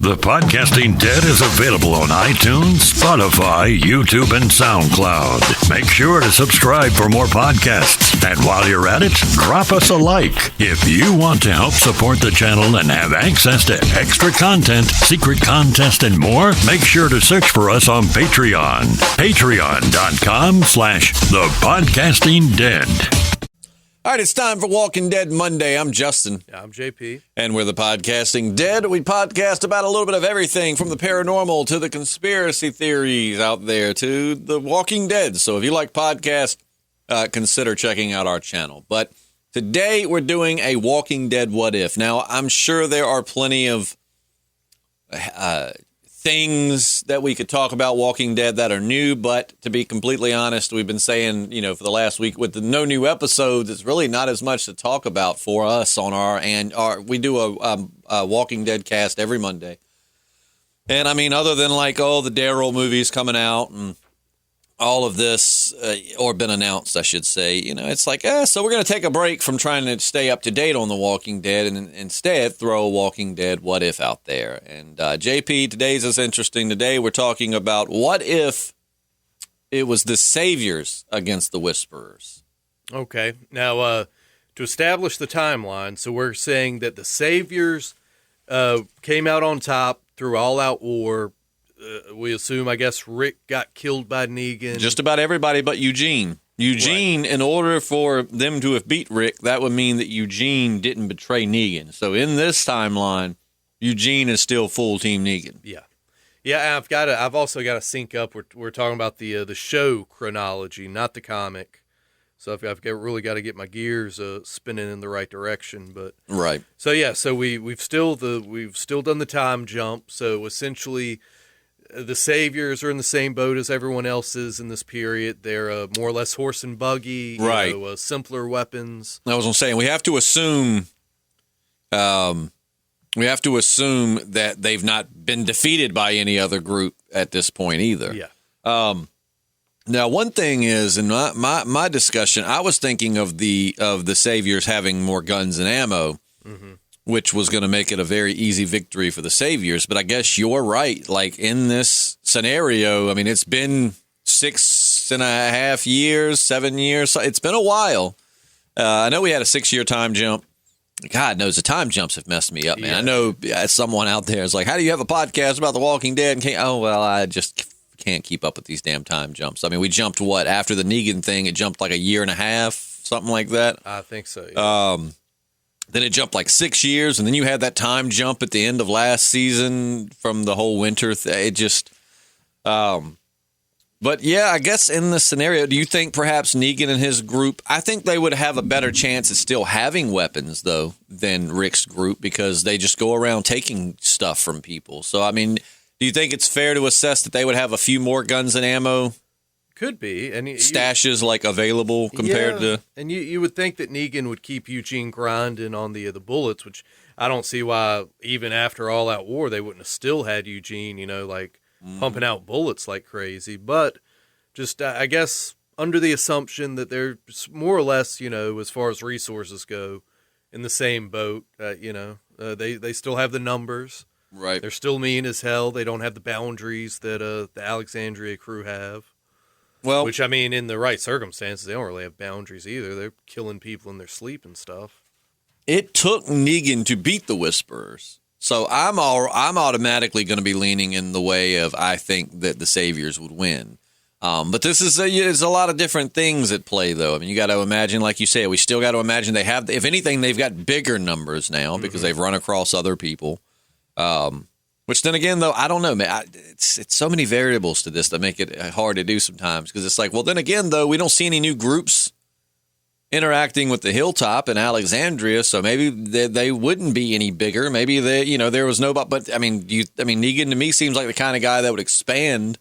The Podcasting Dead is available on iTunes, Spotify, YouTube, and SoundCloud. Make sure to subscribe for more podcasts. And while you're at it, drop us a like. If you want to help support the channel and have access to extra content, secret contests, and more, make sure to search for us on Patreon. Patreon.com/thepodcastingdead. All right, it's time for Walking Dead Monday. I'm Justin. I'm JP. And we're the Podcasting Dead. We podcast about a little bit of everything from the paranormal to the conspiracy theories out there to the Walking Dead. So if you like podcasts, consider checking out our channel. But today we're doing a Walking Dead What If. Now, I'm sure there are plenty of things that we could talk about Walking Dead that are new, but to be completely honest, we've been saying, for the last week with the no new episodes, it's really not as much to talk about for us on we do a Walking Dead cast every Monday. And I mean, other than the Daryl movies coming out and all of this, or been announced, I should say, it's so we're going to take a break from trying to stay up to date on The Walking Dead and instead throw a Walking Dead What If out there. And JP, today's is interesting. Today we're talking about what if it was the Saviors against the Whisperers. Okay. Now, to establish the timeline, so we're saying that the Saviors came out on top through all-out war. We assume, I guess, Rick got killed by Negan. Just about everybody but Eugene. Eugene, right. In order for them to have beat Rick, that would mean that Eugene didn't betray Negan. So in this timeline, Eugene is still full Team Negan. Yeah. Yeah, I've also got to sync up. We're talking about the show chronology, not the comic. So I've really got to get my gears spinning in the right direction. But right. So yeah, so we've still done the time jump. So essentially, the Saviors are in the same boat as everyone else is in this period. They're more or less horse and buggy, right? Simpler weapons. I was saying we have to assume, that they've not been defeated by any other group at this point either. Yeah. Now, one thing is, in my discussion, I was thinking of the Saviors having more guns and ammo. Mm-hmm. Which was going to make it a very easy victory for the Saviors. But I guess you're right. In this scenario, I mean, it's been 6.5 years, 7 years. It's been a while. I know we had a 6-year time jump. God knows the time jumps have messed me up, man. Yeah. I know someone out there is like, how do you have a podcast about The Walking Dead? And I just can't keep up with these damn time jumps. I mean, we jumped, after the Negan thing, it jumped a year and a half, something like that. I think so, yeah. Then it jumped 6 years, and then you had that time jump at the end of last season from the whole winter. It just, but yeah, I guess in this scenario, do you think perhaps Negan and his group? I think they would have a better chance at still having weapons though than Rick's group because they just go around taking stuff from people. So I mean, do you think it's fair to assess that they would have a few more guns and ammo? Could be. And stashes available compared to... And you would think that Negan would keep Eugene grinding on the bullets, which I don't see why even after all out war they wouldn't have still had Eugene, pumping out bullets like crazy. But just, I guess, under the assumption that they're more or less, as far as resources go, in the same boat, they still have the numbers. Right. They're still mean as hell. They don't have the boundaries that the Alexandria crew have. Well, which, I mean, in the right circumstances, they don't really have boundaries either. They're killing people in their sleep and stuff. It took Negan to beat the Whisperers. So I'm automatically going to be leaning in the way of I think that the Saviors would win. But this is there's a lot of different things at play, though. I mean, you got to imagine, like you say, we still got to imagine they have, if anything, they've got bigger numbers now because they've run across other people. Which then again, though, I don't know, man. It's so many variables to this that make it hard to do sometimes because it's well, then again, though, we don't see any new groups interacting with the Hilltop in Alexandria, so maybe they wouldn't be any bigger. Maybe there was nobody. But I mean, Negan to me seems like the kind of guy that would expand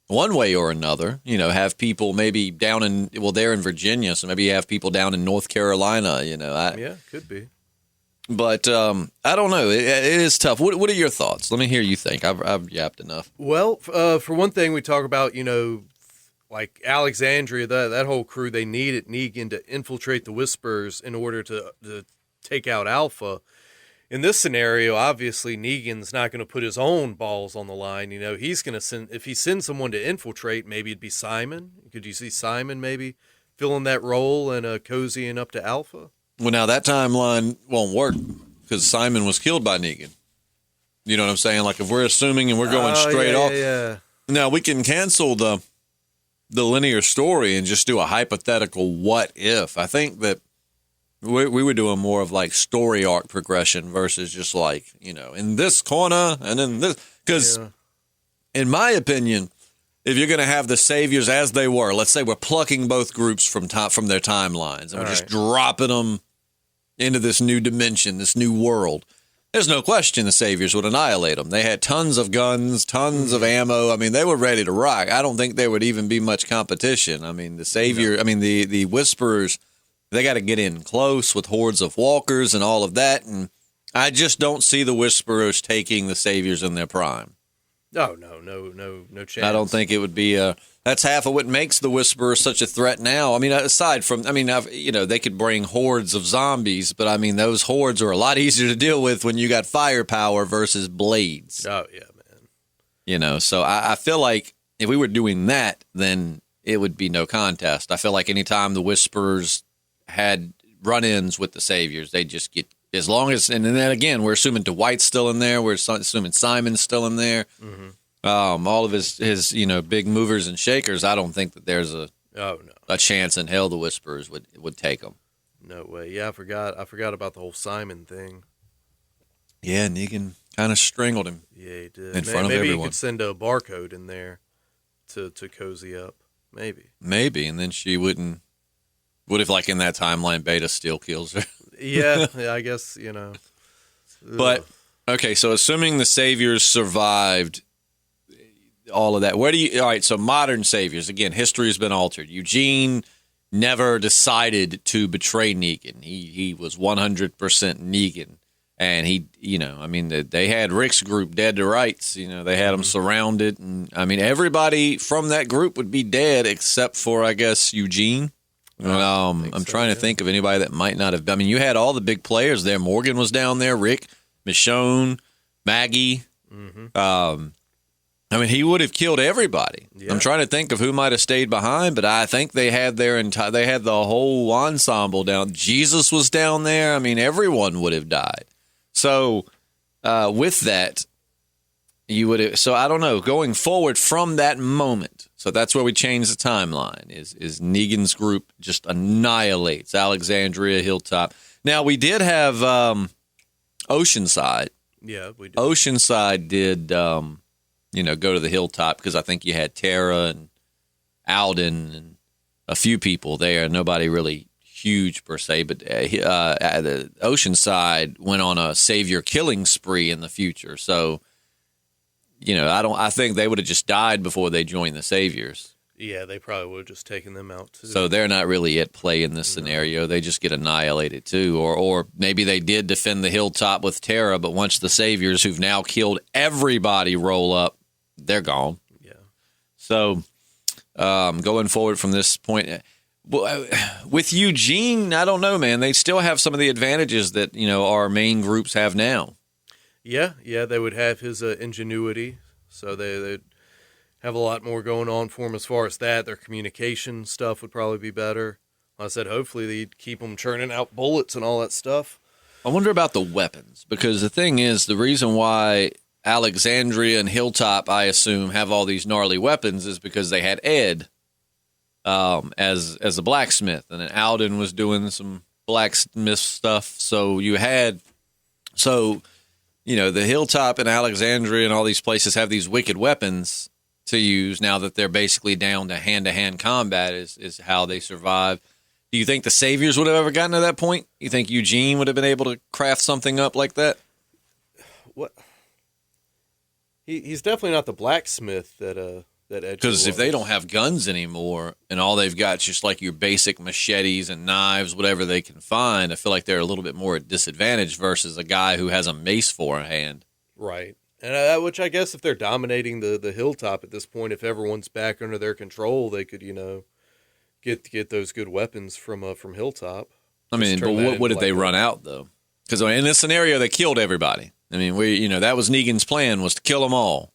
one way or another. Have people maybe down in they're in Virginia, so maybe you have people down in North Carolina. Yeah, could be. But I don't know. It is tough. What are your thoughts? Let me hear you think. I've yapped enough. Well, for one thing, we talk about, like Alexandria, that whole crew, they needed Negan to infiltrate the Whispers in order to take out Alpha. in this scenario, obviously Negan's not going to put his own balls on the line. You know, he's going to send, if he sends someone to infiltrate, maybe it'd be Simon. Could you see Simon maybe filling that role and cozying up to Alpha? Well, now that timeline won't work because Simon was killed by Negan. You know what I'm saying? Like if we're assuming and we're going straight off. Yeah. Now we can cancel the linear story and just do a hypothetical what if. I think that we were doing more of like story arc progression versus just like, you know, in this corner and then this. Because in my opinion, if you're going to have the Saviors as they were, let's say we're plucking both groups from their timelines and we're just dropping them into this new dimension, this new world. There's no question the Saviors would annihilate them. They had tons of guns, tons of ammo. I mean, they were ready to rock. I don't think there would even be much competition. I mean, the Whisperers, they got to get in close with hordes of walkers and all of that. And I just don't see the Whisperers taking the Saviors in their prime. No chance. I don't think it would be that's half of what makes the Whisperer such a threat now. I mean, aside from, they could bring hordes of zombies, but I mean, those hordes are a lot easier to deal with when you got firepower versus blades. Oh, yeah, man. You know, so I feel like if we were doing that, then it would be no contest. I feel like anytime the Whisperers had run-ins with the Saviors, they just get, as long as, and then again, we're assuming Dwight's still in there. We're assuming Simon's still in there. Mm-hmm. All of his big movers and shakers. I don't think that there's a chance in hell the Whisperers would take them. No way. Yeah, I forgot about the whole Simon thing. Yeah, Negan kind of strangled him. Yeah, he did. In front of everyone. Maybe you could send a barcode in there to cozy up. Maybe, and then she wouldn't. What if, like in that timeline, Beta still kills her? Yeah, I guess, you know. But, okay, so assuming the Saviors survived all of that, all right, so modern Saviors, again, history has been altered. Eugene never decided to betray Negan. He was 100% Negan. And they had Rick's group dead to rights. You know, they had him surrounded. And, I mean, everybody from that group would be dead except for, I guess, Eugene. I'm trying to think of anybody that might not have. I mean, you had all the big players there. Morgan was down there. Rick, Michonne, Maggie. Mm-hmm. He would have killed everybody. Yeah. I'm trying to think of who might have stayed behind, but I think they had they had the whole ensemble down. Jesus was down there. I mean, everyone would have died. So with that, you would have. So I don't know. Going forward from that moment. So that's where we change the timeline, is Negan's group just annihilates Alexandria, Hilltop. Now, we did have Oceanside. Yeah, we did. Oceanside did, go to the Hilltop because I think you had Tara and Alden and a few people there. Nobody really huge per se, but the Oceanside went on a savior killing spree in the future. So, I think they would have just died before they joined the Saviors. Yeah, they probably would have just taken them out too. So they're not really at play in this scenario. They just get annihilated too. Or maybe they did defend the Hilltop with Tara, but once the Saviors, who've now killed everybody, roll up, they're gone. Yeah. So going forward from this point, with Eugene, I don't know, man. They still have some of the advantages that, our main groups have now. Yeah, they would have his ingenuity, so they'd have a lot more going on for him as far as that. Their communication stuff would probably be better. Like I said, hopefully they'd keep them churning out bullets and all that stuff. I wonder about the weapons, because the thing is, the reason why Alexandria and Hilltop, I assume, have all these gnarly weapons is because they had Ed as a blacksmith, and then Alden was doing some blacksmith stuff. So you had the Hilltop and Alexandria and all these places have these wicked weapons to use now that they're basically down to hand-to-hand combat is how they survive. Do you think the Saviors would have ever gotten to that point? You think Eugene would have been able to craft something up like that? What? He's definitely not the blacksmith that Edgar Because if was. they don't have guns anymore and all they've got is just like your basic machetes and knives, whatever they can find, I feel like they're a little bit more at disadvantage versus a guy who has a mace for a hand. Right. And which I guess if they're dominating the Hilltop at this point, if everyone's back under their control, they could, get those good weapons from Hilltop. I mean, but what did they run out, though? Because in this scenario, they killed everybody. I mean, that was Negan's plan, was to kill them all.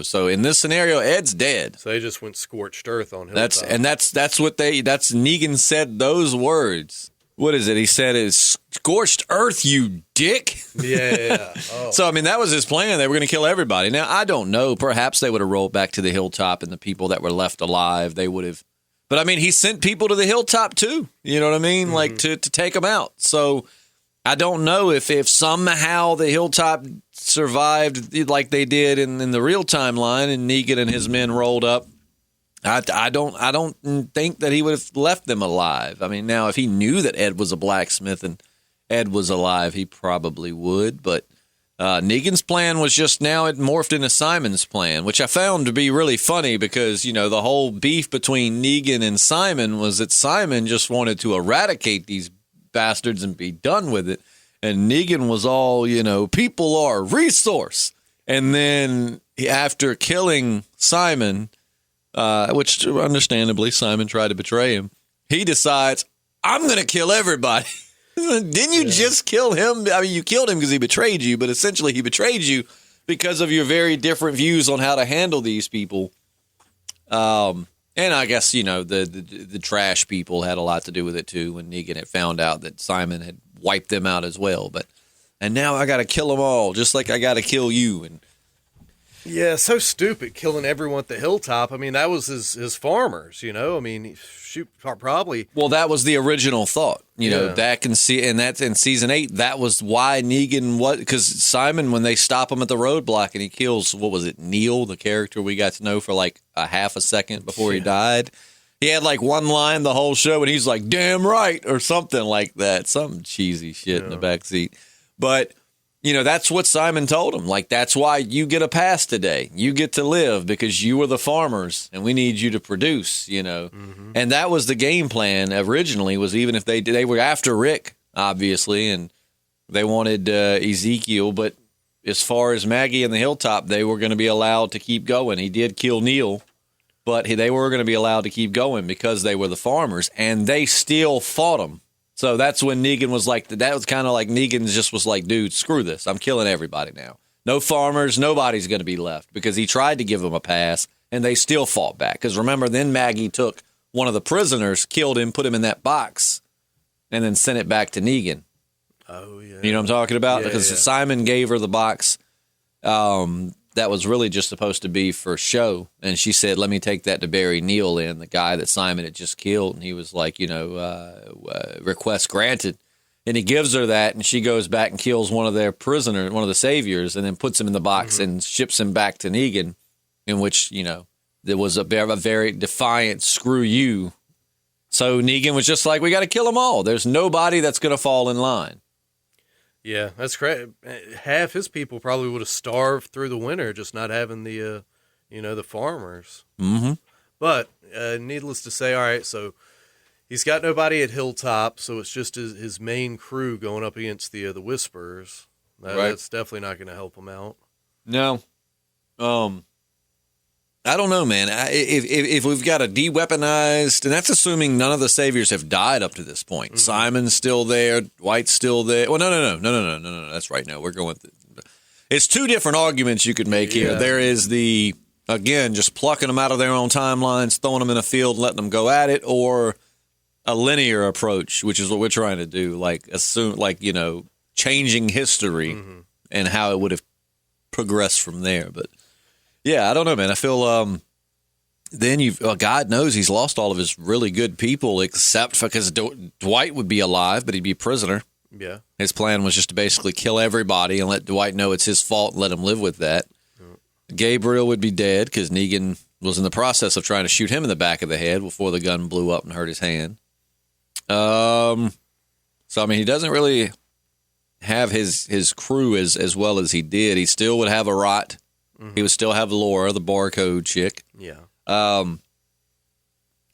So in this scenario, Ed's dead. So they just went scorched earth on Hilltop. That's what Negan said those words. What is it? He said, "It's scorched earth, you dick." Yeah. Oh. So, I mean, that was his plan. They were going to kill everybody. Now, I don't know. Perhaps they would have rolled back to the hilltop, and the people that were left alive, they would have. But, I mean, he sent people to the hilltop, too. You know what I mean? Like, to take them out. So, I don't know if somehow the hilltop survived like they did in the real timeline, and Negan and his men rolled up. I don't think that he would have left them alive. I mean, now if he knew that Ed was a blacksmith and Ed was alive, he probably would. But Negan's plan was just now it morphed into Simon's plan, which I found to be really funny because, the whole beef between Negan and Simon was that Simon just wanted to eradicate these bastards and be done with it. And Negan was all, people are a resource. And then after killing Simon, which understandably Simon tried to betray him, he decides, I'm going to kill everybody. Didn't you just kill him? I mean, you killed him because he betrayed you, but essentially he betrayed you because of your very different views on how to handle these people. And I guess, the trash people had a lot to do with it too when Negan had found out that Simon had wiped them out as well. And now I got to kill them all, just like I got to kill you. And yeah, so stupid, killing everyone at the hilltop. I mean, that was his farmers, I mean, shoot, probably. Well, that was the original thought, that can see, and that's in season 8. That was why Negan because Simon, when they stop him at the roadblock and he kills, what was it, Neil, the character we got to know for like a half a second before he died. He had like one line the whole show, and he's like, "Damn right," or something like that, some cheesy shit in the backseat. But that's what Simon told him. Like, that's why you get a pass today. You get to live because you were the farmers, and we need you to produce, And that was the game plan originally, was even if they were after Rick, obviously, and they wanted Ezekiel. But as far as Maggie and the Hilltop, they were going to be allowed to keep going. He did kill Neil, but they were going to be allowed to keep going because they were the farmers, and they still fought him. So that's when Negan was like, that was kind of like Negan just was like, dude, screw this. I'm killing everybody now. No farmers, nobody's going to be left, because he tried to give them a pass and they still fought back. Because remember, then Maggie took one of the prisoners, killed him, put him in that box, and then sent it back to Negan. Oh, yeah. You know what I'm talking about? Yeah, because yeah. Simon gave her the box that was really just supposed to be for show. And she said, let me take that to bury Neil in, the guy that Simon had just killed. And he was like, request granted. And he gives her that, and she goes back and kills one of their prisoners, one of the saviors, and then puts him in the box and ships him back to Negan, in which, there was a very defiant screw you. So Negan was just like, we got to kill them all. There's nobody that's going to fall in line. Yeah, that's great. Half his people probably would have starved through the winter, just not having the, the farmers. Mm-hmm. But needless to say, all right, so he's got nobody at Hilltop, so it's just his main crew going up against the Whisperers. Right. That's definitely not going to help him out. No. I don't know, man. If we've got a de-weaponized, and that's assuming none of the saviors have died up to this point. Mm-hmm. Simon's still there. Dwight's still there. Well, no. That's right. No, we're going. It's two different arguments you could make here. Yeah. There is again, just plucking them out of their own timelines, throwing them in a field, letting them go at it, or a linear approach, which is what we're trying to do. Changing history and how it would have progressed from there. But yeah, I don't know, man. I feel then God knows he's lost all of his really good people, except because Dwight would be alive, but he'd be a prisoner. Yeah. His plan was just to basically kill everybody and let Dwight know it's his fault and let him live with that. Gabriel would be dead because Negan was in the process of trying to shoot him in the back of the head before the gun blew up and hurt his hand. So, I mean, he doesn't really have his crew as well as he did. He still would have a Rot. He would still have Laura, the barcode chick. Yeah. I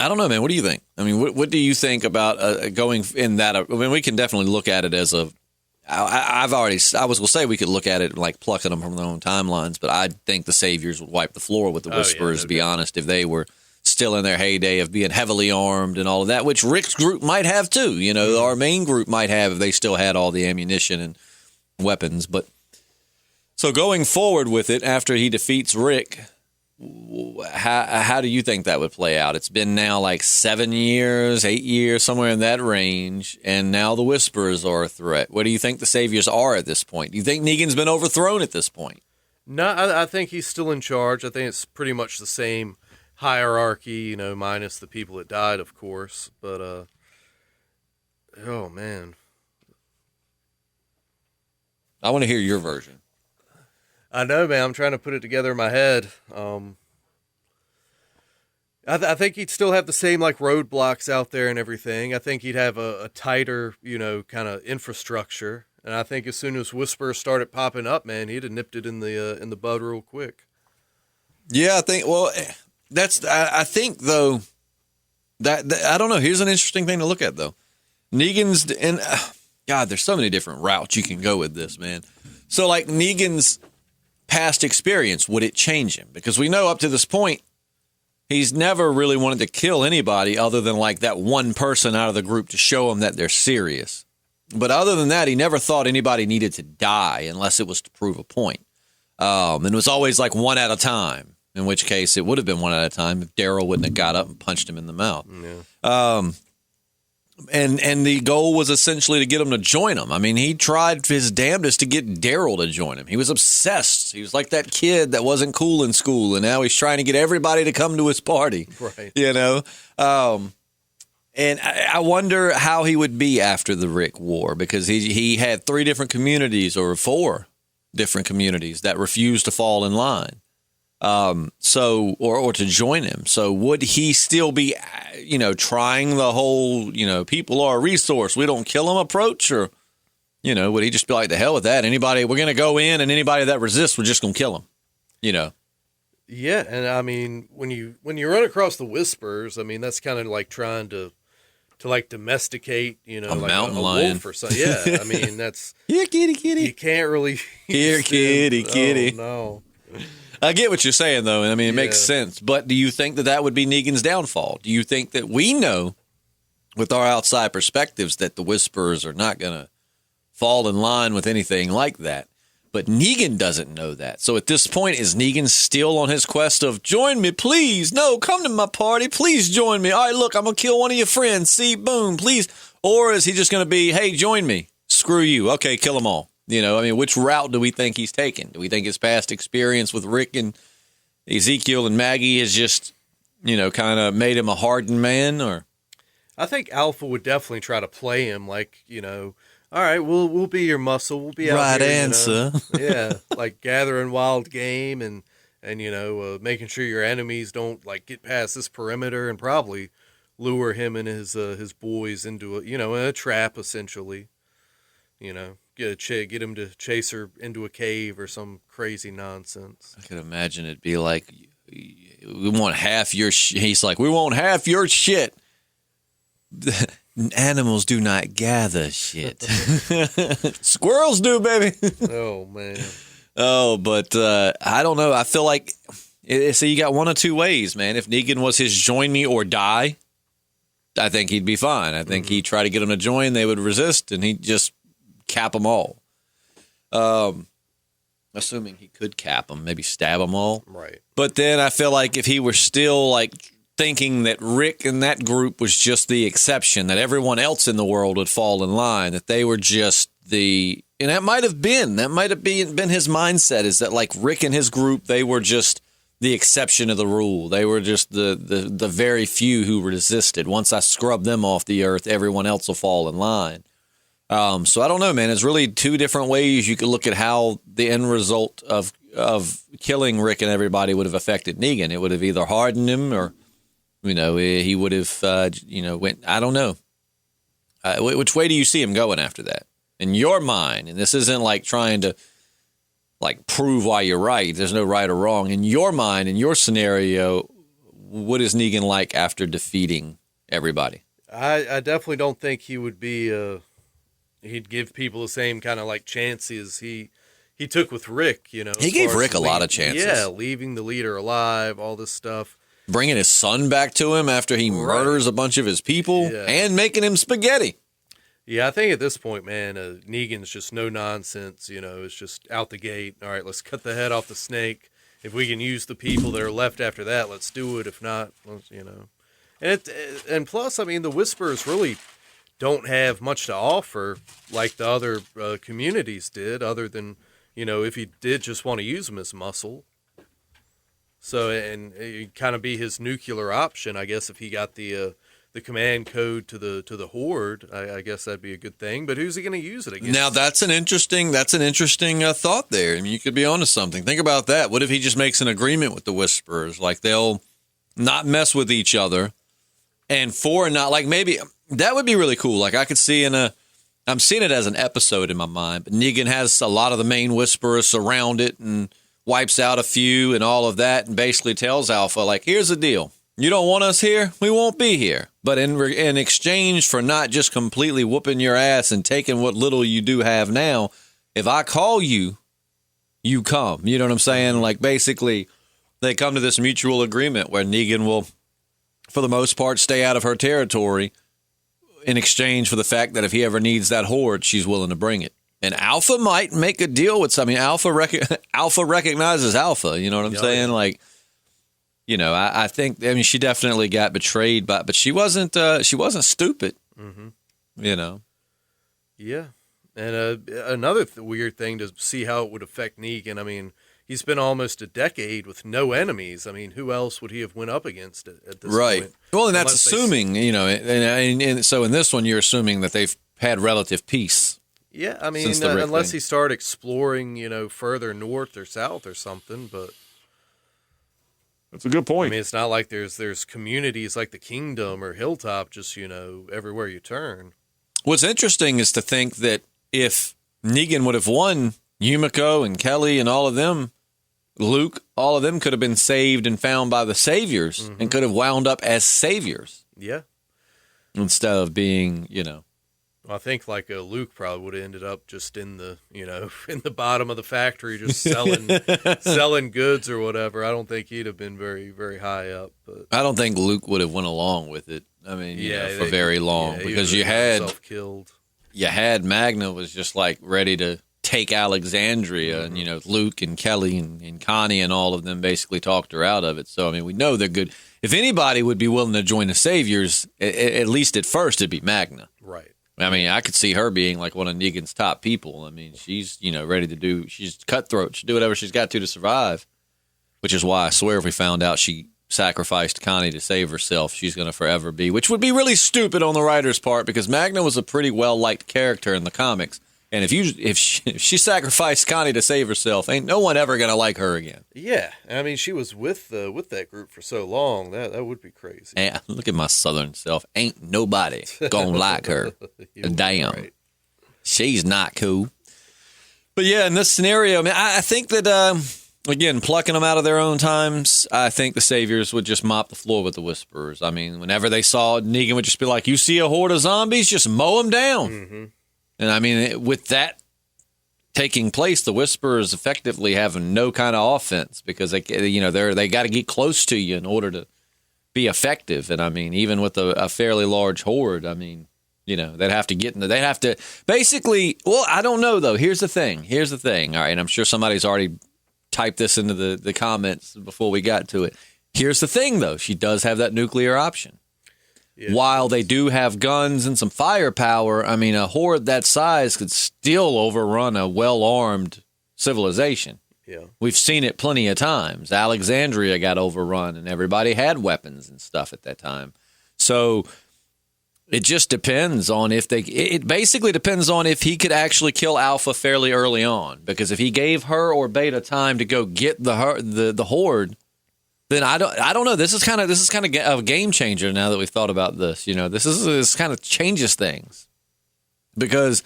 don't know, man. What do you think? I mean, what do you think about going in that? I mean, we can definitely look at it as I was going to say we could look at it like plucking them from their own timelines, but I think the Saviors would wipe the floor with the Whisperers, to be honest, if they were still in their heyday of being heavily armed and all of that, which Rick's group might have too. You know, our main group might have if they still had all the ammunition and weapons. But so going forward with it, after he defeats Rick, how do you think that would play out? It's been now like 7 years, 8 years, somewhere in that range, and now the Whisperers are a threat. What do you think the Saviors are at this point? Do you think Negan's been overthrown at this point? No, I think he's still in charge. I think it's pretty much the same hierarchy, you know, minus the people that died, of course. But, oh, man. I want to hear your version. I know, man. I'm trying to put it together in my head. I think he'd still have the same, like, roadblocks out there and everything. I think he'd have a tighter, you know, kind of infrastructure. And I think as soon as Whisperers started popping up, man, he'd have nipped it in the bud real quick. Yeah, I think, well, I think, though, that I don't know. Here's an interesting thing to look at, though. Negan's, and God, there's so many different routes you can go with this, man. So, like, Negan's past experience, would it change him? Because we know up to this point, he's never really wanted to kill anybody other than like that one person out of the group to show him that they're serious. But other than that, he never thought anybody needed to die unless it was to prove a point. And it was always like one at a time, in which case it would have been one at a time if Daryl wouldn't have got up and punched him in the mouth. Yeah. And the goal was essentially to get him to join him. I mean, he tried his damnedest to get Daryl to join him. He was obsessed. He was like that kid that wasn't cool in school, and now he's trying to get everybody to come to his party. Right. You know? And I wonder how he would be after the Rick War, because he had 3 different communities or 4 different communities that refused to fall in line. Or to join him. So would he still be, you know, trying the whole, you know, people are a resource, we don't kill them approach? Or, you know, would he just be like, the hell with that? Anybody, we're going to go in, and anybody that resists, we're just going to kill them, you know? Yeah. And I mean, when you run across the Whisperers, I mean, that's kind of like trying to like domesticate, you know, a like mountain a lion wolf or something. Yeah. I mean, that's, here, kitty. You can't really. Here, kitty. Oh, no. I get what you're saying, though. I mean, it makes sense. But do you think that would be Negan's downfall? Do you think that we know, with our outside perspectives, that the Whisperers are not going to fall in line with anything like that? But Negan doesn't know that. So at this point, is Negan still on his quest of, join me, please? No, come to my party. Please join me. All right, look, I'm going to kill one of your friends. See, boom, please. Or is he just going to be, hey, join me. Screw you. Okay, kill them all. You know, I mean, which route do we think he's taking? Do we think his past experience with Rick and Ezekiel and Maggie has just, you know, kind of made him a hardened man? Or I think Alpha would definitely try to play him like, you know, all right, we'll be your muscle. We'll be out right here, answer. You know? Yeah, like gathering wild game and you know, making sure your enemies don't like get past this perimeter, and probably lure him and his boys into a trap, essentially. You know, get him to chase her into a cave or some crazy nonsense. I can imagine it'd be like, we want half your he's like, we want half your shit. Animals do not gather shit. Squirrels do, baby. Oh, man. Oh, but I don't know. I feel like, so you got one of 2 ways, man. If Negan was his join me or die, I think he'd be fine. I think he'd try to get them to join. They would resist, and he'd just cap them all. Assuming he could cap them, maybe stab them all. Right. But then I feel like if he were still like thinking that Rick and that group was just the exception, that everyone else in the world would fall in line, that they were just and that might have been his mindset, is that like Rick and his group, they were just the exception of the rule. They were just the very few who resisted. Once I scrub them off the earth, everyone else will fall in line. So I don't know, man. It's really 2 different ways you could look at how the end result of killing Rick and everybody would have affected Negan. It would have either hardened him, or, you know, he would have, went, I don't know. Which way do you see him going after that? In your mind, and this isn't like trying to like prove why you're right. There's no right or wrong. In your mind, in your scenario, what is Negan like after defeating everybody? I definitely don't think he would be he'd give people the same kind of like chances he took with Rick, you know. He gave Rick a lot of chances. Yeah, leaving the leader alive, all this stuff. bringing his son back to him after he murders a bunch of his people and making him spaghetti. Yeah, I think at this point, man, Negan's just no nonsense. It's just out the gate. All right, let's cut the head off the snake. If we can use the people that are left after that, let's do it. If not, And plus, I mean, the Whisperers really don't have much to offer like the other communities did, other than, if he did just want to use them as muscle. So, and it'd kind of be his nuclear option, I guess, if he got the command code to the Horde. I guess that'd be a good thing. But who's he going to use it against? Now that's an interesting thought there. I mean, you could be onto something. Think about that. What if he just makes an agreement with the Whisperers, like they'll not mess with each other, and maybe that would be really cool. Like I could see I'm seeing it as an episode in my mind. But Negan has a lot of the main Whisperers surround it and wipes out a few and all of that, and basically tells Alpha, like, here's the deal. You don't want us here? We won't be here. But in exchange for not just completely whooping your ass and taking what little you do have now, if I call you, you come. You know what I'm saying? Like, basically, they come to this mutual agreement where Negan will, for the most part, stay out of her territory in exchange for the fact that if he ever needs that Horde, she's willing to bring it. And Alpha might make a deal with something. Alpha recognizes Alpha. You know what I'm saying? Yeah. Like, I think. I mean, she definitely got betrayed, but she wasn't. She wasn't stupid. Mm-hmm. Yeah, and another weird thing to see how it would affect Negan. I mean, he's been almost a decade with no enemies. I mean, who else would he have went up against at this point? Well, and that's assuming. And so in this one, you're assuming that they've had relative peace. Yeah, I mean, unless he started exploring, further north or south or something, but that's a good point. I mean, it's not like there's communities like the Kingdom or Hilltop just, everywhere you turn. What's interesting is to think that if Negan would have won, Yumiko and Kelly and all of them, Luke, all of them could have been saved and found by the Saviors and could have wound up as Saviors. Yeah. Instead of being, I think Luke probably would have ended up just in the in the bottom of the factory just selling goods or whatever. I don't think he'd have been very, very high up. But I don't think Luke would have went along with it. I mean, for very long because you had Magna was just like ready to take Alexandria, and Luke and Kelly and Connie and all of them basically talked her out of it. So I mean, we know they're good. If anybody would be willing to join the Saviors, at least at first, it'd be Magna. Right. I mean, I could see her being like one of Negan's top she's ready to she's cutthroat. She'll do whatever she's got to survive, which is why I swear if we found out she sacrificed Connie to save herself, she's going to forever be, which would be really stupid on the writer's part because Magna was a pretty well-liked character in the comics. And if she sacrificed Connie to save herself, ain't no one ever going to like her again. Yeah. I mean, she was with that group for so long. That would be crazy. Yeah, look at my southern self. Ain't nobody going to like her. Damn. Right. She's not cool. But yeah, in this scenario, I mean, I think that, again, plucking them out of their own times, I think the Saviors would just mop the floor with the Whisperers. I mean, whenever they saw Negan would just be like, you see a horde of zombies, just mow them down. Mm-hmm. And I mean, with that taking place, the Whisperers effectively have no kind of offense because they got to get close to you in order to be effective. And I mean, even with a fairly large horde, I mean, they'd have to basically. Well, I don't know though. Here's the thing. All right, and I'm sure somebody's already typed this into the comments before we got to it. Here's the thing though. She does have that nuclear option. Yeah. While they do have guns and some firepower, I mean, a horde that size could still overrun a well-armed civilization. Yeah. We've seen it plenty of times. Alexandria got overrun, and everybody had weapons and stuff at that time. So it just depends on it basically depends on if he could actually kill Alpha fairly early on. Because if he gave her or Beta time to go get the horde, then I don't know. This is kind of a game changer now that we've thought about this. This kind of changes things because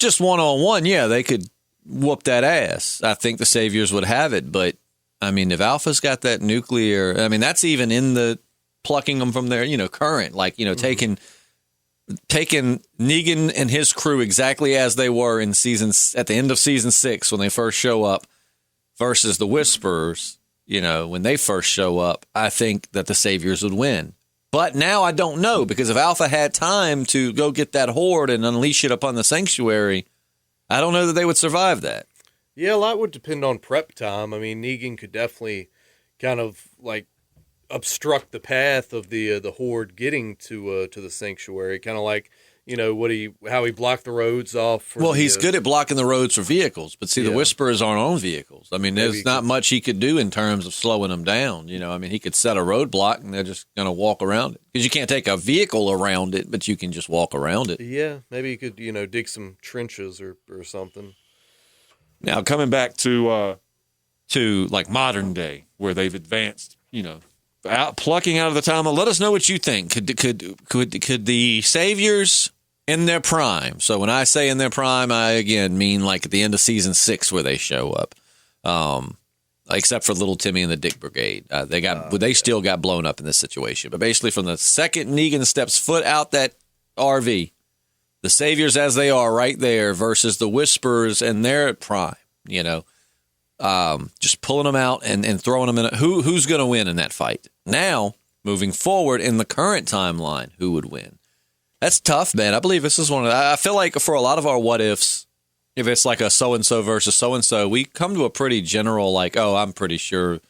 just one-on-one, they could whoop that ass. I think the Saviors would have it, but I mean, if Alpha's got that nuclear, I mean, that's even in the plucking them from their current, taking Negan and his crew exactly as they were at the end of season 6 when they first show up versus the Whisperers. when they first show up, I think that the Saviors would win. But now I don't know, because if Alpha had time to go get that horde and unleash it upon the sanctuary, I don't know that they would survive that. Yeah, a lot would depend on prep time. I mean, Negan could definitely kind of like obstruct the path of the horde getting to the sanctuary, kind of like how he blocked the roads off. He's good at blocking the roads for vehicles, but see, the Whisperers aren't on vehicles. I mean, there's not much he could do in terms of slowing them down. I mean, he could set a roadblock and they're just going to walk around it, because you can't take a vehicle around it, but you can just walk around it. Yeah, maybe he could dig some trenches or something. Now coming back to like modern day, where they've advanced, plucking out of the time. Let us know what you think. Could the Saviors in their prime? So when I say in their prime, I again mean like at the end of season 6 where they show up. Except for Little Timmy and the Dick Brigade, they still got blown up in this situation. But basically, from the second Negan steps foot out that RV, the Saviors as they are right there versus the Whisperers in their prime. Just pulling them out and throwing them in. Who's going to win in that fight? Now, moving forward in the current timeline, who would win? That's tough, man. I believe this is I feel like for a lot of our what ifs, if it's like a so-and-so versus so-and-so, we come to a pretty general like, oh, I'm pretty sure.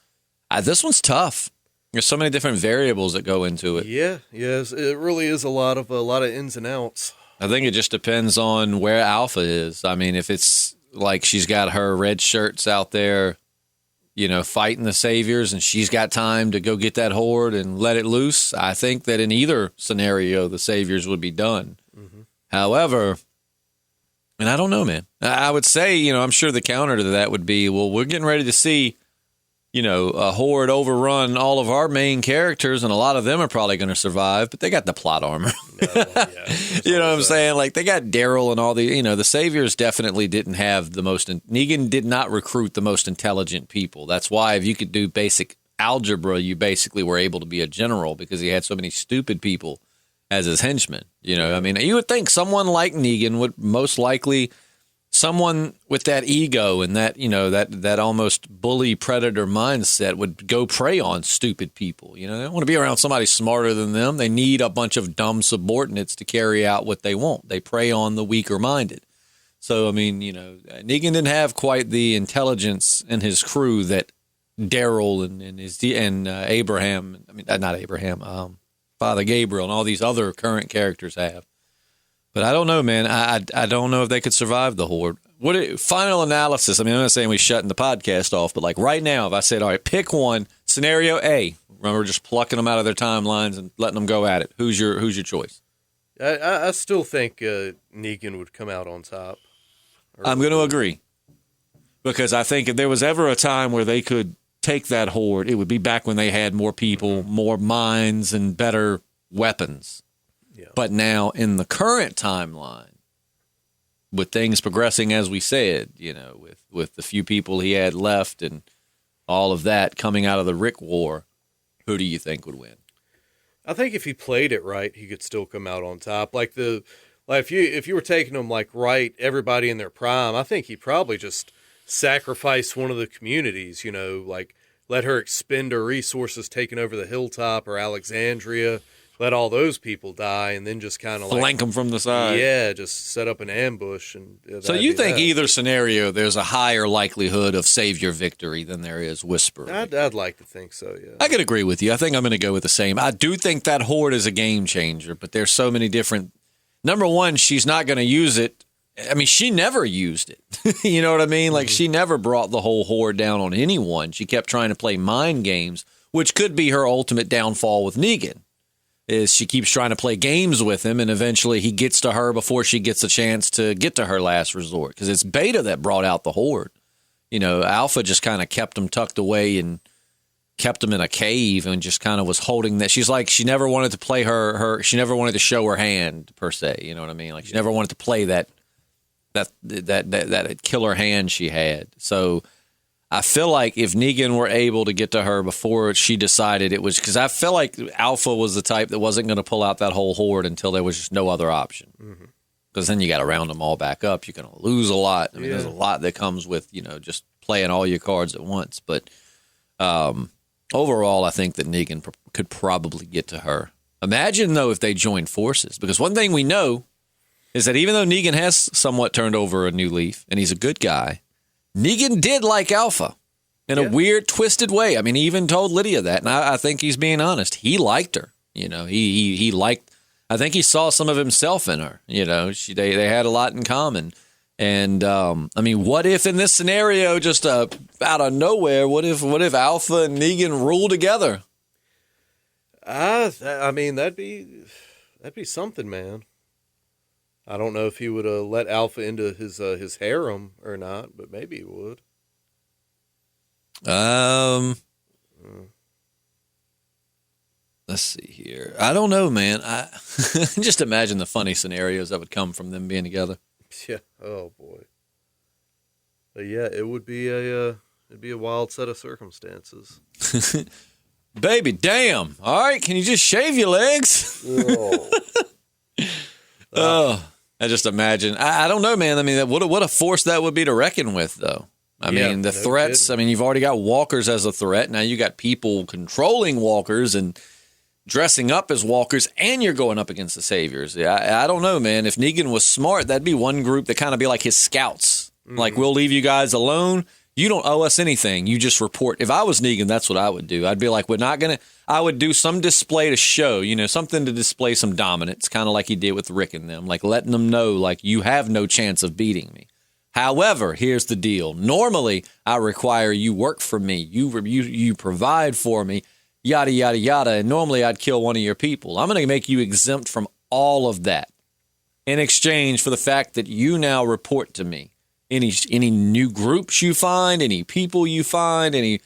This one's tough. There's so many different variables that go into it. Yeah, yes, it really is a lot of ins and outs. I think it just depends on where Alpha is. I mean, if it's like she's got her red shirts out there, fighting the Saviors, and she's got time to go get that horde and let it loose, I think that in either scenario, the Saviors would be done. Mm-hmm. However, and I don't know, man. I would say, I'm sure the counter to that would be, well, we're getting ready to see, a horde overrun all of our main characters, and a lot of them are probably going to survive, but they got the plot armor. You know what I'm saying? Like, they got Daryl and all the Saviors definitely didn't have the most. Negan did not recruit the most intelligent people. That's why if you could do basic algebra, you basically were able to be a general, because he had so many stupid people as his henchmen. I mean, you would think someone like Negan would most likely. Someone with that ego and that, that almost bully predator mindset would go prey on stupid people. They don't want to be around somebody smarter than them. They need a bunch of dumb subordinates to carry out what they want. They prey on the weaker minded. So, I mean, Negan didn't have quite the intelligence in his crew that Daryl and Abraham, I mean, not Abraham, Father Gabriel and all these other current characters have. But I don't know, man. I don't know if they could survive the horde. Final analysis. I mean, I'm not saying we're shutting the podcast off, but like right now, if I said, all right, pick one, scenario A, remember just plucking them out of their timelines and letting them go at it. Who's your choice? I still think Negan would come out on top. I'm going to agree. Because I think if there was ever a time where they could take that horde, it would be back when they had more people, more minds, and better weapons. Yeah. But now in the current timeline, with things progressing as we said, with the few people he had left and all of that coming out of the Rick War, who do you think would win? I think if he played it right, he could still come out on top. If you were taking them everybody in their prime, I think he'd probably just sacrifice one of the communities. Let her expend her resources taking over the hilltop or Alexandria. Let all those people die, and then just kind of flank them from the side. Yeah, just set up an ambush. And so you think either scenario, there's a higher likelihood of Savior victory than there is Whisper? I'd like to think so, yeah. I could agree with you. I think I'm going to go with the same. I do think that horde is a game changer, but there's so many different. Number one, she's not going to use it. I mean, she never used it. You know what I mean? Like, she never brought the whole horde down on anyone. She kept trying to play mind games, which could be her ultimate downfall with Negan. Is she keeps trying to play games with him, and eventually he gets to her before she gets a chance to get to her last resort. Because it's Beta that brought out the horde. Alpha just kind of kept him tucked away and kept him in a cave and just kind of was holding that. She's like, she never wanted to play she never wanted to show her hand, per se. You know what I mean? Like, she never wanted to play that killer hand she had. So I feel like if Negan were able to get to her before she decided it was, because I feel like Alpha was the type that wasn't going to pull out that whole horde until there was just no other option. Because then you got to round them all back up. You're going to lose a lot. I mean, there's a lot that comes with, just playing all your cards at once. But Overall, I think that Negan could probably get to her. Imagine, though, if they joined forces. Because one thing we know is that even though Negan has somewhat turned over a new leaf, and he's a good guy, Negan did like Alpha in a weird, twisted way. I mean, he even told Lydia that, and I think he's being honest. He liked her. You know, he liked, I think he saw some of himself in her. You know, they had a lot in common. And, I mean, what if in this scenario, just out of nowhere, what if Alpha and Negan rule together? I mean, that'd be something, man. I don't know if he would let Alpha into his harem or not, but maybe he would. Let's see here. I don't know, man. I just imagine the funny scenarios that would come from them being together. Yeah. Oh boy. But yeah, it would be a wild set of circumstances. Baby, damn. All right, can you just shave your legs? Oh. I just imagine. I don't know, man. I mean, what a force that would be to reckon with, though. I mean, the threats. Kidding. I mean, you've already got walkers as a threat. Now you got people controlling walkers and dressing up as walkers, and you're going up against the saviors. I don't know, man. If Negan was smart, that'd be one group that kind of be like his scouts. Mm-hmm. Like, we'll leave you guys alone. You don't owe us anything. You just report. If I was Negan, that's what I would do. I'd be like, I would do some display to show, something to display some dominance, kind of like he did with Rick and them, like letting them know, like, you have no chance of beating me. However, here's the deal. Normally, I require you work for me. You provide for me, yada, yada, yada. And normally I'd kill one of your people. I'm going to make you exempt from all of that in exchange for the fact that you now report to me. Any new groups you find, any people you find, any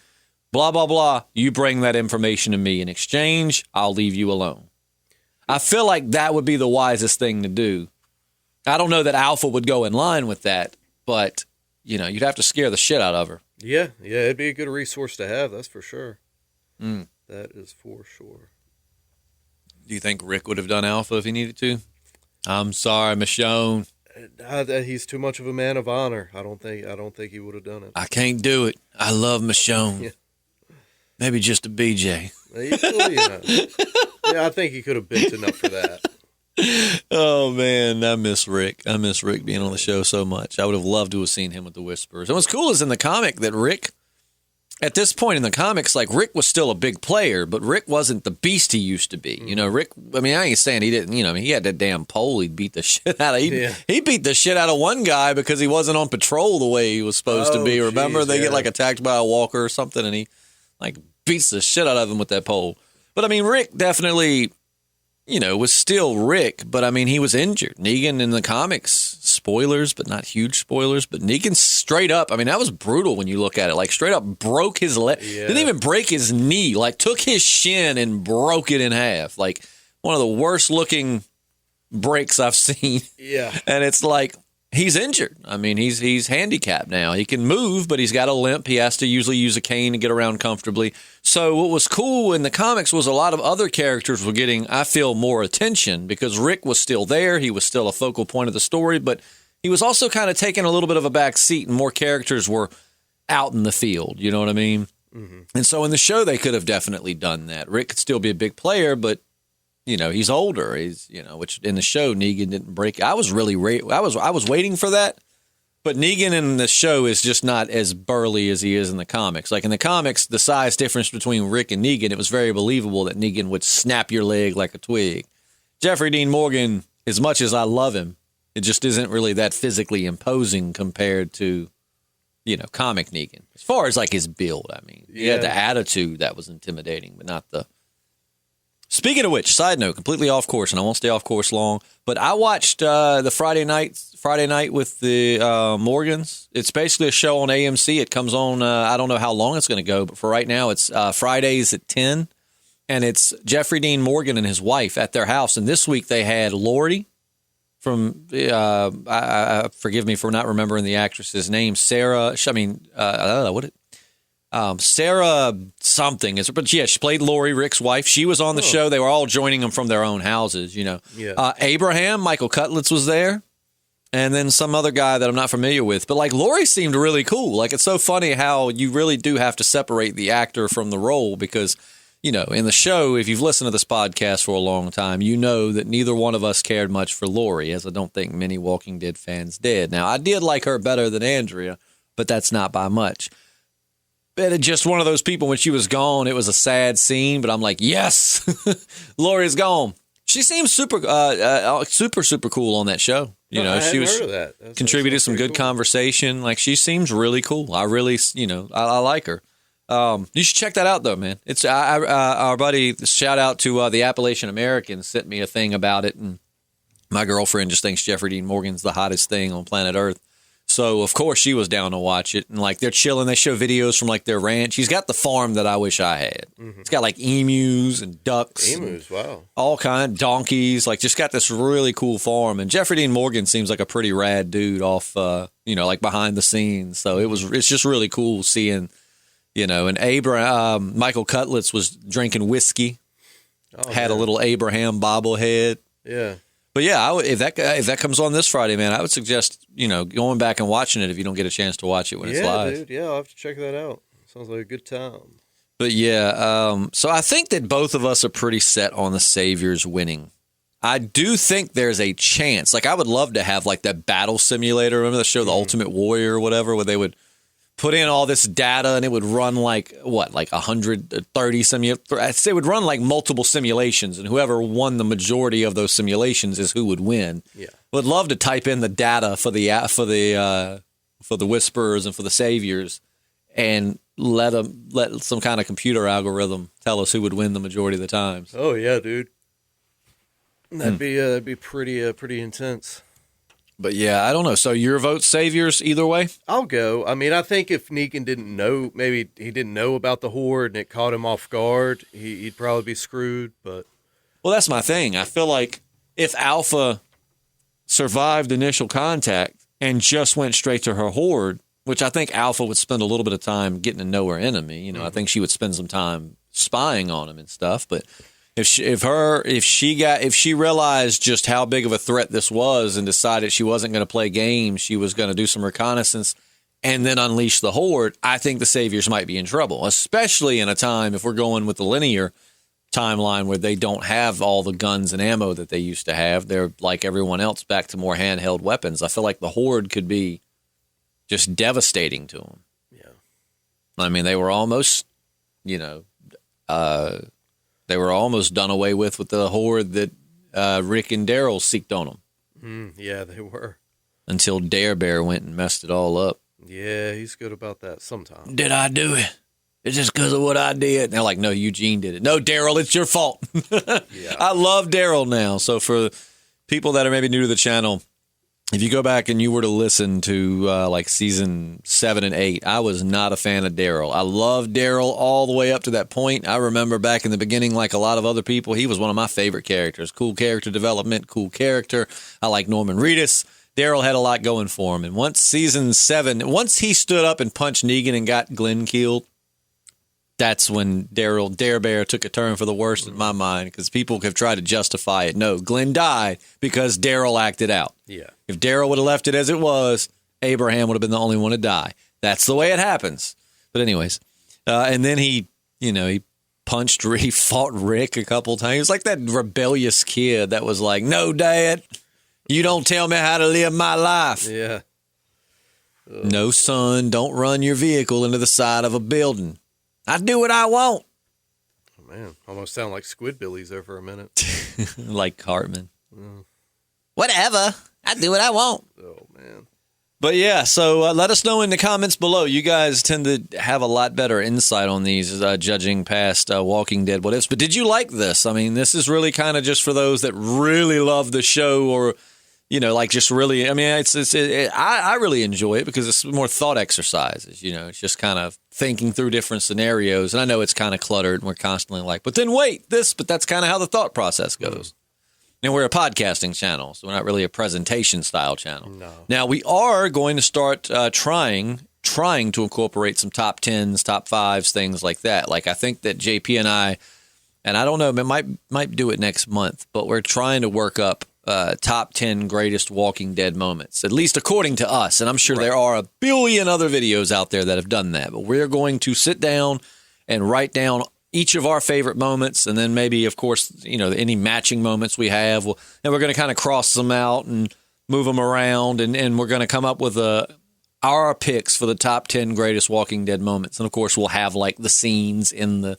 blah, blah, blah, you bring that information to me. In exchange, I'll leave you alone. I feel like that would be the wisest thing to do. I don't know that Alpha would go in line with that, but, you'd have to scare the shit out of her. Yeah, it'd be a good resource to have, that's for sure. That is for sure. Do you think Rick would have done Alpha if he needed to? I'm sorry, Michonne. He's too much of a man of honor. I don't think he would have done it. I can't do it. I love Michonne. Yeah. Maybe just a BJ. Yeah, I think he could have bent enough for that. Oh, man, I miss Rick. I miss Rick being on the show so much. I would have loved to have seen him with the Whisperers. And what's cool is in the comic that Rick, at this point in the comics, like, Rick was still a big player, but Rick wasn't the beast he used to be. Rick, I mean, I ain't saying he didn't, he had that damn pole he'd beat the shit out of. He beat the shit out of one guy because he wasn't on patrol the way he was supposed to be. Remember, they get, like, attacked by a walker or something, and he, like, beats the shit out of him with that pole. But, I mean, Rick definitely, was still Rick, but, I mean, he was injured. Negan in the comics, spoilers, but not huge spoilers, but Negan straight up, I mean, that was brutal when you look at it. Like, straight up broke his leg. Yeah. Didn't even break his knee. Like, took his shin and broke it in half. Like, one of the worst looking breaks I've seen. Yeah. And it's like, he's injured. I mean, he's handicapped now. He can move, but he's got a limp. He has to usually use a cane to get around comfortably. So what was cool in the comics was a lot of other characters were getting, I feel, more attention because Rick was still there. He was still a focal point of the story, but he was also kind of taking a little bit of a back seat and more characters were out in the field. You know what I mean? Mm-hmm. And so in the show, they could have definitely done that. Rick could still be a big player, but he's older. He's, which in the show, Negan didn't break. I was waiting for that, but Negan in the show is just not as burly as he is in the comics. Like in the comics, the size difference between Rick and Negan, it was very believable that Negan would snap your leg like a twig. Jeffrey Dean Morgan, as much as I love him, it just isn't really that physically imposing compared to, comic Negan. As far as like his build, I mean, he had the attitude that was intimidating, but not the. Speaking of which, side note, completely off course, and I won't stay off course long, but I watched the Friday night with the Morgans. It's basically a show on AMC. It comes on, I don't know how long it's going to go, but for right now, it's Fridays at 10, and it's Jeffrey Dean Morgan and his wife at their house. And this week they had Lori from, forgive me for not remembering the actress's name, Sarah, I don't know what it. Sarah something is, but yeah, she played Lori, Rick's wife. She was on the show. They were all joining them from their own houses, Yeah. Abraham, Michael Cutlitz was there. and then some other guy that I'm not familiar with. But like Lori seemed really cool. Like it's so funny how you really do have to separate the actor from the role because, you know, in the show, if you've listened to this podcast for a long time, you know that neither one of us cared much for Lori, as I don't think many Walking Dead fans did. Now, I did like her better than Andrea, but that's not by much. But it's just one of those people, when she was gone, it was a sad scene, but I'm like, yes, Lori's gone. She seems super cool on that show. You know, she was heard of that. contributed some good conversation. Like she seems really cool. I really, you know, I like her. You should check that out though, man. It's our buddy. Shout out to the Appalachian American sent me a thing about it, and my girlfriend just thinks Jeffrey Dean Morgan's the hottest thing on planet Earth. So of course she was down to watch it, and like they're chilling. They show videos from like their ranch. He's got the farm that I wish I had. It's got like emus and ducks, wow, all kind of donkeys. Like just got this really cool farm. And Jeffrey Dean Morgan seems like a pretty rad dude off, you know, like behind the scenes. So it's just really cool seeing, you know. And Michael Cutlitz was drinking whiskey, had a little Abraham bobblehead. Yeah. But yeah, if that comes on this Friday, man, I would suggest, you know, going back and watching it if you don't get a chance to watch it when it's live. Dude, yeah, I'll have to check that out. Sounds like a good time. But yeah, so I think that both of us are pretty set on the Saviors winning. I do think there's a chance. Like, I would love to have like that battle simulator. Remember the show, The Ultimate Warrior or whatever, where they would put in all this data and it would run like 130 simulations. It would run like multiple simulations, and whoever won the majority of those simulations is who would win. Yeah, would love to type in the data for the Whisperers and for the Saviors, and let some kind of computer algorithm tell us who would win the majority of the times. Oh yeah, dude, that'd be pretty intense. But yeah, I don't know. So your vote Saviors either way? I'll go. I mean, I think if Negan didn't know, maybe he didn't know about the Horde and it caught him off guard, he'd probably be screwed. But well, that's my thing. I feel like if Alpha survived initial contact and just went straight to her Horde, which I think Alpha would spend a little bit of time getting to know her enemy. You know, I think she would spend some time spying on him and stuff. But if she realized just how big of a threat this was and decided she wasn't going to play games, she was going to do some reconnaissance and then unleash the Horde, I think the Saviors might be in trouble, especially in a time, if we're going with the linear timeline, where they don't have all the guns and ammo that they used to have. They're like everyone else, back to more handheld weapons. I feel like the Horde could be just devastating to them. Yeah. I mean, they were almost, you know, they were almost done away with the Horde that Rick and Daryl seeked on them. Yeah, they were. Until Dare Bear went and messed it all up. Yeah, he's good about that sometimes. Did I do it? It's just because of what I did. And they're like, no, Eugene did it. No, Daryl, it's your fault. Yeah. I love Daryl now. So for people that are maybe new to the channel, if you go back and you were to listen to like season 7 and 8, I was not a fan of Daryl. I loved Daryl all the way up to that point. I remember back in the beginning, like a lot of other people, he was one of my favorite characters. Cool character development, cool character. I like Norman Reedus. Daryl had a lot going for him. And once season 7, once he stood up and punched Negan and got Glenn killed, that's when Dare Bear took a turn for the worst in my mind, because people have tried to justify it. No, Glenn died because Daryl acted out. Yeah. If Daryl would have left it as it was, Abraham would have been the only one to die. That's the way it happens. But anyways, and then he fought Rick a couple times. He was like that rebellious kid that was like, no, Dad, you don't tell me how to live my life. Yeah. No, son, don't run your vehicle into the side of a building. I do what I want. Oh, man, almost sound like Squidbillies there for a minute. Like Cartman. Whatever. I do what I want. Oh, man. But yeah, so let us know in the comments below. You guys tend to have a lot better insight on these, judging past Walking Dead What Ifs. But did you like this? I mean, this is really kind of just for those that really love the show, or, you know, like just really, I mean, I really enjoy it because it's more thought exercises. You know, it's just kind of thinking through different scenarios. And I know it's kind of cluttered and we're constantly like, but then wait, this, but that's kind of how the thought process goes. And we're a podcasting channel, so we're not really a presentation style channel. No. Now, we are going to start trying to incorporate some top 10s, top 5s, things like that. Like, I think that JP and I don't know, might do it next month, but we're trying to work up top 10 greatest Walking Dead moments, at least according to us. And I'm sure there are a billion other videos out there that have done that. But we're going to sit down and write down each of our favorite moments, and then maybe, of course, any matching moments we have. And we're going to kind of cross them out and move them around, and we're going to come up with our picks for the top 10 greatest Walking Dead moments. And, of course, we'll have, like, the scenes in the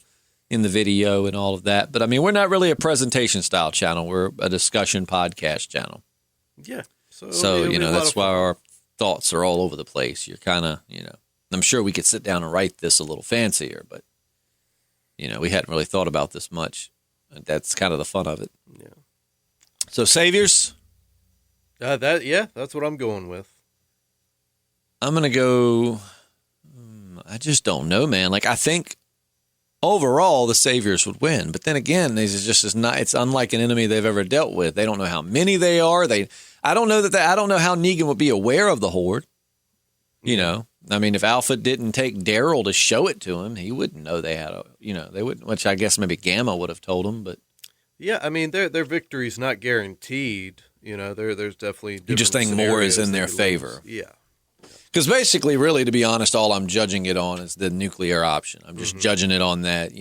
video and all of that. But, I mean, we're not really a presentation-style channel. We're a discussion podcast channel. Yeah. So that's why our thoughts are all over the place. You're kind of, I'm sure we could sit down and write this a little fancier, but we hadn't really thought about this much. That's kind of the fun of it. Yeah. So, Saviors? That's what I'm going with. I'm going to go, I just don't know, man. Like, I think overall the Saviors would win. But then again, it's unlike an enemy they've ever dealt with. They don't know how many they are. I don't know how Negan would be aware of the Horde. I mean, if Alpha didn't take Daryl to show it to him, he wouldn't know they had they wouldn't, which I guess maybe Gamma would have told him, but. Yeah, I mean, their victory's not guaranteed. There's definitely. You just think more is in their favor. Yeah. Because basically, really, to be honest, all I'm judging it on is the nuclear option. I'm just judging it on that,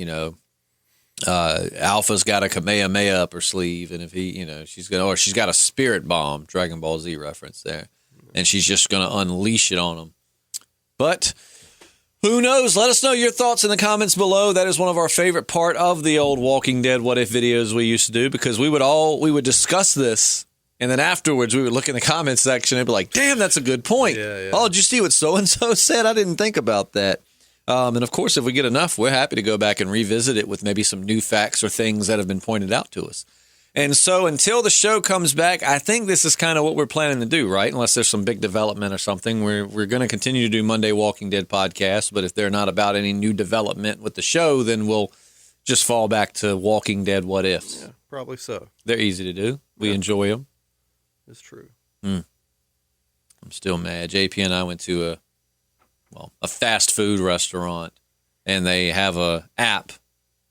Alpha's got a Kamehameha up her sleeve, and if she's got a spirit bomb, Dragon Ball Z reference there, and she's just going to unleash it on them. But who knows? Let us know your thoughts in the comments below. That is one of our favorite part of the old Walking Dead What If videos we used to do, because we would discuss this, and then afterwards we would look in the comments section and be like, damn, that's a good point. Yeah. Oh, did you see what so-and-so said? I didn't think about that. And of course, if we get enough, we're happy to go back and revisit it with maybe some new facts or things that have been pointed out to us. And so until the show comes back, I think this is kind of what we're planning to do, right? Unless there's some big development or something. We're going to continue to do Monday Walking Dead podcasts, but if they're not about any new development with the show, then we'll just fall back to Walking Dead What Ifs. Yeah, probably so. They're easy to do. We enjoy them. It's true. I'm still mad. JP and I went to a fast food restaurant, and they have a app.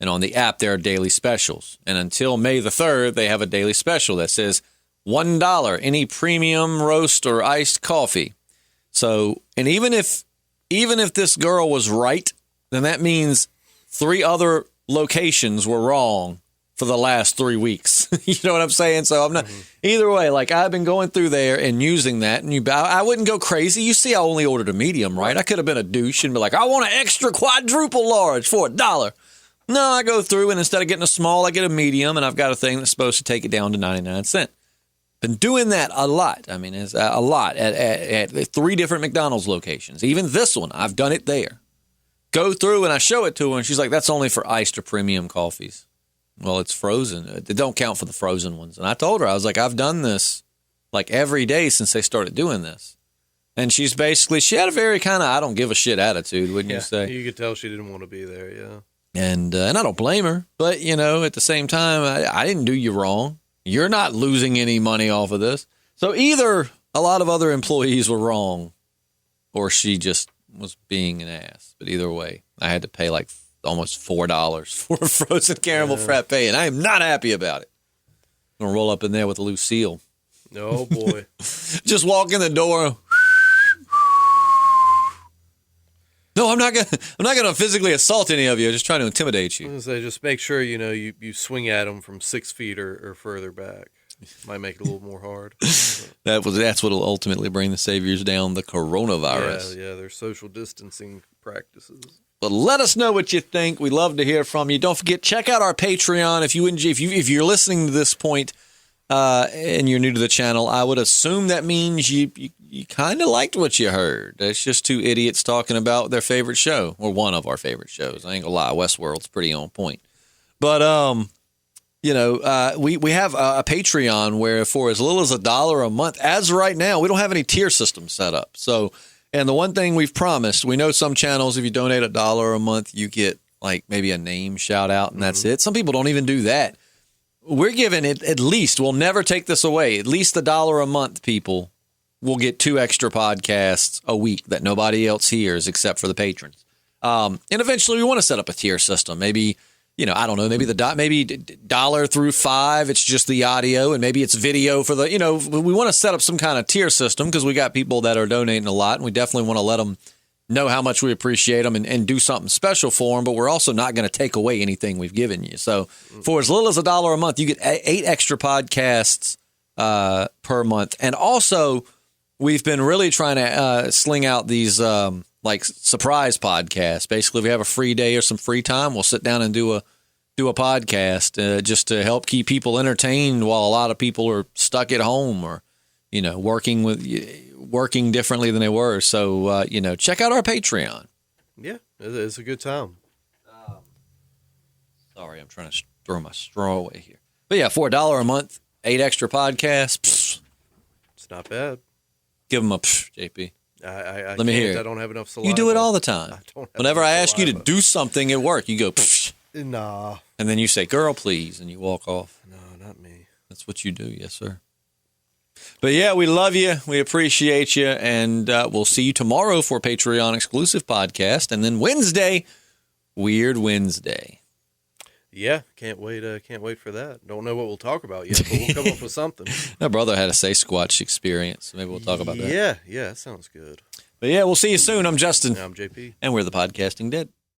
And on the app, there are daily specials. And until May the 3rd, they have a daily special that says $1, any premium roast or iced coffee. So, and even if this girl was right, then that means 3 other locations were wrong for the last 3 weeks. You know what I'm saying? So I'm not, either way, like I've been going through there and using that, and I wouldn't go crazy. You see, I only ordered a medium, right? I could have been a douche and be like, I want an extra quadruple large for $1. No, I go through, and instead of getting a small, I get a medium, and I've got a thing that's supposed to take it down to 99 cents. Been doing that a lot. I mean, it's a lot at 3 different McDonald's locations. Even this one, I've done it there. Go through, and I show it to her, and she's like, that's only for iced or premium coffees. Well, it's frozen. They don't count for the frozen ones. And I told her, I was like, I've done this like every day since they started doing this. And she had a very kind of I don't give a shit attitude, wouldn't you say? You could tell she didn't want to be there, yeah. And I don't blame her, but, at the same time, I didn't do you wrong. You're not losing any money off of this. So either a lot of other employees were wrong, or she just was being an ass. But either way, I had to pay like almost $4 for a frozen caramel frappe, and I am not happy about it. I'm going to roll up in there with a Lucille. Oh, boy. Just walk in the door. No, I'm not gonna physically assault any of you. I'm just trying to intimidate you. I was gonna say, just make sure you swing at them from 6 feet or further back. Might make it a little more hard. That's what will ultimately bring the Saviors down, the coronavirus. Yeah, their social distancing practices. But let us know what you think. We love to hear from you. Don't forget, check out our Patreon if you're listening to this point and you're new to the channel. I would assume that means you kind of liked what you heard. It's just 2 idiots talking about their favorite show, or one of our favorite shows. I ain't gonna lie, Westworld's pretty on point. But we have a Patreon where for as little as $1 a month, as right now, we don't have any tier system set up. So, and the one thing we've promised, we know some channels, if you donate $1 a month, you get like maybe a name shout out, and that's it. Some people don't even do that. We're giving it at least, we'll never take this away, at least $1 a month, people will get 2 extra podcasts a week that nobody else hears except for the patrons. And eventually we want to set up a tier system. Maybe, I don't know, maybe dollar through $5, it's just the audio, and maybe it's video for the, we want to set up some kind of tier system because we got people that are donating a lot, and we definitely want to let them know how much we appreciate them and do something special for them, but we're also not going to take away anything we've given you. So for as little as $1 a month, you get 8 extra podcasts per month. And also, we've been really trying to sling out these like surprise podcasts. Basically, if we have a free day or some free time, we'll sit down and do a podcast just to help keep people entertained while a lot of people are stuck at home or working differently than they were. So check out our Patreon. Yeah, it's a good time. Sorry, I'm trying to throw my straw away here. But yeah, for $1 a month, 8 extra podcasts. It's not bad. Give them a JP. Let me hear it. I don't have enough saliva. You do it all the time. Whenever I ask you to saliva. do something at work, you go, Nah. and then you say, girl, please, and you walk off. No, not me. That's what you do. Yes, sir. But yeah, we love you. We appreciate you. And we'll see you tomorrow for a Patreon exclusive podcast. And then Wednesday, Weird Wednesday. Yeah, can't wait for that. Don't know what we'll talk about yet, but we'll come up with something. My brother had a Sasquatch experience. So maybe we'll talk about that. Yeah, that sounds good. But yeah, we'll see you soon. I'm Justin. I'm JP. And we're the Podcasting Dead.